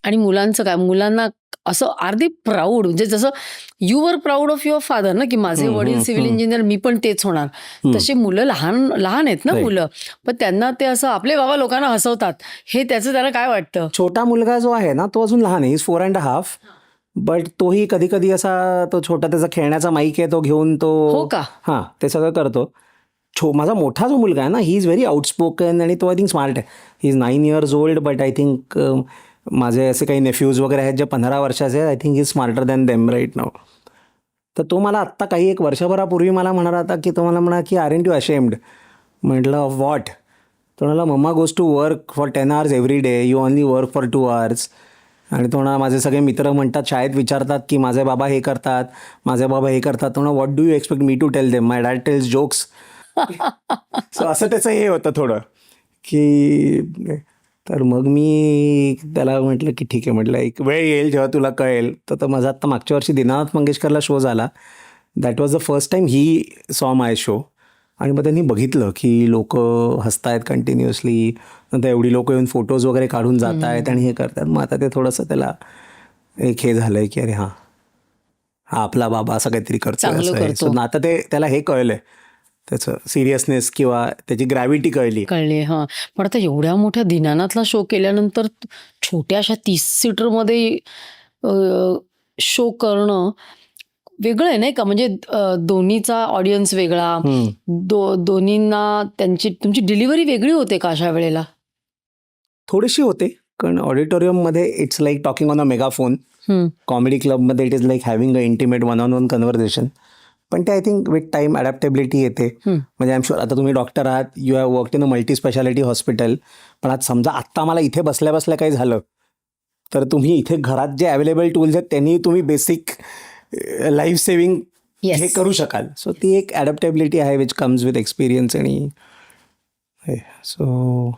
आणि मुलांचं काय? मुलांना असं आर दे प्राऊड, म्हणजे जसं you were proud of your father ना, की माझे वडील सिव्हिल इंजिनियर, मी पण तेच होणार. तशी मुलं लहान लहान आहेत ना मुलं, पण त्यांना ते असं आपले बाबा लोकांना हसवतात, हे त्याचं त्याला काय वाटतं? छोटा मुलगा जो आहे ना, तो अजून लहान आहे, 4.5, बट तोही कधी कधी असा तो छोटा त्याचा खेळण्याचा माईक आहे तो घेऊन तो हो का? हां ते सगळं करतो. माझा मोठा जो मुलगा आहे ना, ही इज व्हेरी आउटस्पोकन आणि तो आय थिंक स्मार्ट आहे. He is 9 years old, but I think माझे असे काही नेफ्यूज वगैरे आहेत जे 15 वर्षाचे आहेत. I think he is smarter than them right नाव. तर तो मला आत्ता काही एक वर्षभरापूर्वी मला म्हणत होता की तो मला म्हणा की आरंट यू अशेम्ड. म्हटलं व्हॉट? तो म्हणाला mamma goes to work for 10 hours every day, you only work for 2 hours. आणि तो म्हणा माझे सगळे मित्र म्हणतात, शाळेत विचारतात की माझे बाबा हे करतात, माझे बाबा हे करतात. तो म्हणा what do you expect me to tell them, my dad tells jokes. So असं त्याचं हे होतं थोडं की. तर मग मी त्याला म्हटलं की ठीक आहे, म्हटलं एक वेळ येईल जेव्हा तुला कळेल. तर माझा आत्ता मागच्या वर्षी दीनानाथ मंगेशकरला शो झाला. That was the first time he saw my show. आणि मग त्यांनी बघितलं की लोक हसतायत कंटिन्युअसली, नंतर एवढी लोक येऊन फोटोज वगैरे काढून जात आहेत आणि हे करतात. मग आता ते थोडंसं त्याला एक हे झालंय की अरे हां हा आपला बाबा असं काहीतरी चांगलं करतो. करतो. सो आता ते त्याला हे कळलंय, त्याचं सिरियसनेस किंवा त्याची ग्रॅव्हिटी कळली. कळले. हां. पण आता एवढ्या मोठ्या दीनानाथला शो केल्यानंतर छोट्याशा 30 सीटरमध्ये शो करणं वेगळं आहे नाही का? म्हणजे दोन्हीचा ऑडियन्स वेगळा, दोन्हींना तुमची डिलिव्हरी वेगळी होते का अशा वेळेला? थोडीशी होते, कारण ऑडिटोरियममध्ये it's like talking on a megaphone. Comedy क्लबमध्ये it is like having a intimate one on one conversation. पण ते I think with time adaptability येते. म्हणजे आय एम शुअर आता तुम्ही डॉक्टर आहात, you have worked in a multi speciality hospital, पण आज समजा आत्ता मला इथे बसल्या बसल्या काही झालं तर तुम्ही इथे घरात जे अवेलेबल टूल्स आहेत त्यांनी तुम्ही बेसिक लाईफ सेव्हिंग हे करू शकाल. सो ती एक अडॅप्टेबिलिटी आहे विच कम्स विथ एक्सपिरियन्स. आणि सो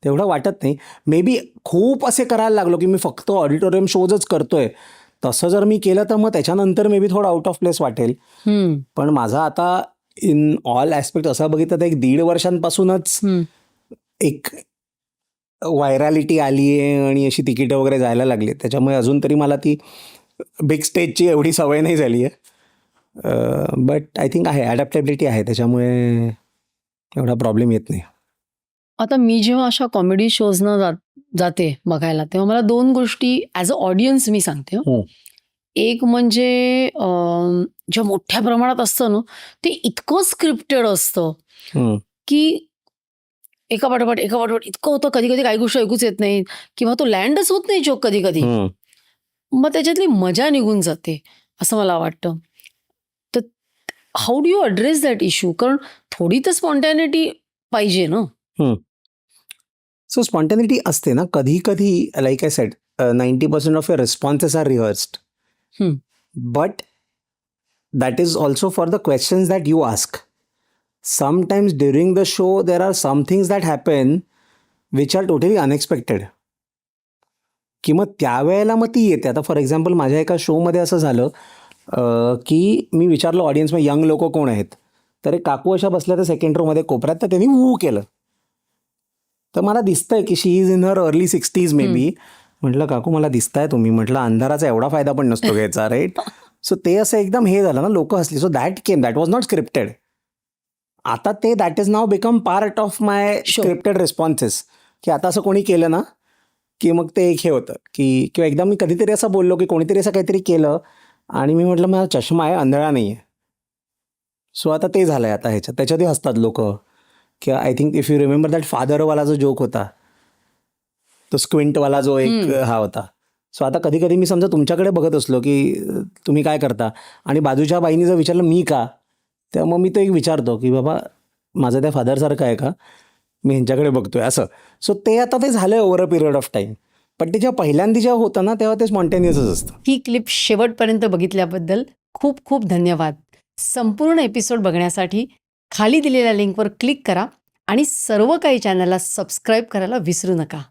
तेवढं वाटत नाही. मे बी खूप असे करायला लागलो की मी फक्त ऑडिटोरियम शोजच करतोय, तसं जर मी केलं तर मग त्याच्यानंतर मे बी थोडं आउट ऑफ प्लेस वाटेल. पण माझा आता इन ऑल ॲस्पेक्ट असा बघितलं तर 1.5 वर्षांपासूनच एक व्हायरॅलिटी आली आहे आणि अशी तिकीटं वगैरे जायला लागली. त्याच्यामुळे अजून तरी मला ती बिग स्टेजची एवढी सवय नाही झाली आहे. बट आय थिंक आहे ॲडॅप्टेबिलिटी आहे, त्याच्यामुळे एवढा प्रॉब्लेम येत नाही. आता मी जेव्हा अशा कॉमेडी शोजना जाते बघायला, तेव्हा मला 2 गोष्टी ॲज अ ऑडियन्स मी सांगते. एक म्हणजे जेव्हा मोठ्या प्रमाणात असतं ना, ते इतकं स्क्रिप्टेड असतं की एका पाठोपाठ इतकं होतं, कधी कधी काही गोष्टी ऐकूच येत नाही किंवा तो लँडच होत नाही जोक कधी कधी. मग त्याच्यातली मजा निघून जाते असं मला वाटतं. तर how do you address that issue? कारण थोडी तर स्पॉन्टॅनिटी पाहिजे ना. सो स्पॉन्टॅनिटी असते ना कधी कधी. Like I said 90% of your responses are rehearsed, but that is also for the questions that you ask. Sometimes during the show there are some things that happen which are totally unexpected, की मग त्यावेळेला मग ती येते. आता for example माझ्या एका शोमध्ये असं झालं की मी विचारलं ऑडियन्समध्ये यंग लोक कोण आहेत, तर एक काकू अशा बसल्या तर सेकंड रोमध्ये कोपऱ्यात, तर त्यांनी वू केलं. तर मला दिसतंय की she is in her early 60s maybe. म्हटलं काकू मला दिसताय तुम्ही. म्हटलं अंधाराचा एवढा फायदा पण नसतो घ्यायचा, राईट? सो ते असं एकदम हे झालं ना, लोक हसली. So that was not scripted. आता ते that is now become part of my scripted responses, की आता असं कोणी केलं ना की मग ते एक हे होतं की, किंवा एकदा मी कधीतरी असं बोललो की कोणीतरी असं काहीतरी केलं आणि मी म्हटलं माझा चष्मा आहे, आंधळा नाही आहे. सो आता ते झालं आहे आता ह्याच्यात, त्याच्यातही हसतात लोक. किंवा I think if you remember that फादरवाला जो जोक होता, तो स्क्विंटवाला जो एक हा होता. सो आता कधी कधी मी समजा तुमच्याकडे बघत असलो की तुम्ही काय करता आणि बाजूच्या बाईने जर विचारलं मी का, तेव्हा मग मी तो एक विचारतो की बाबा माझं त्या फादरसारखं आहे का, मी ह्यांच्याकडे बघतोय असं. सो ते आता ते झालं over a period of time. पण ते जेव्हा पहिल्यांदा जेव्हा होतं ना तेव्हा ते स्पॉन्टेनियसच असतं. ही क्लिप शेवटपर्यंत बघितल्याबद्दल खूप खूप धन्यवाद. संपूर्ण एपिसोड बघण्यासाठी खाली दिलेल्या लिंकवर क्लिक करा आणि सर्व काही चॅनलला सबस्क्राईब करायला विसरू नका.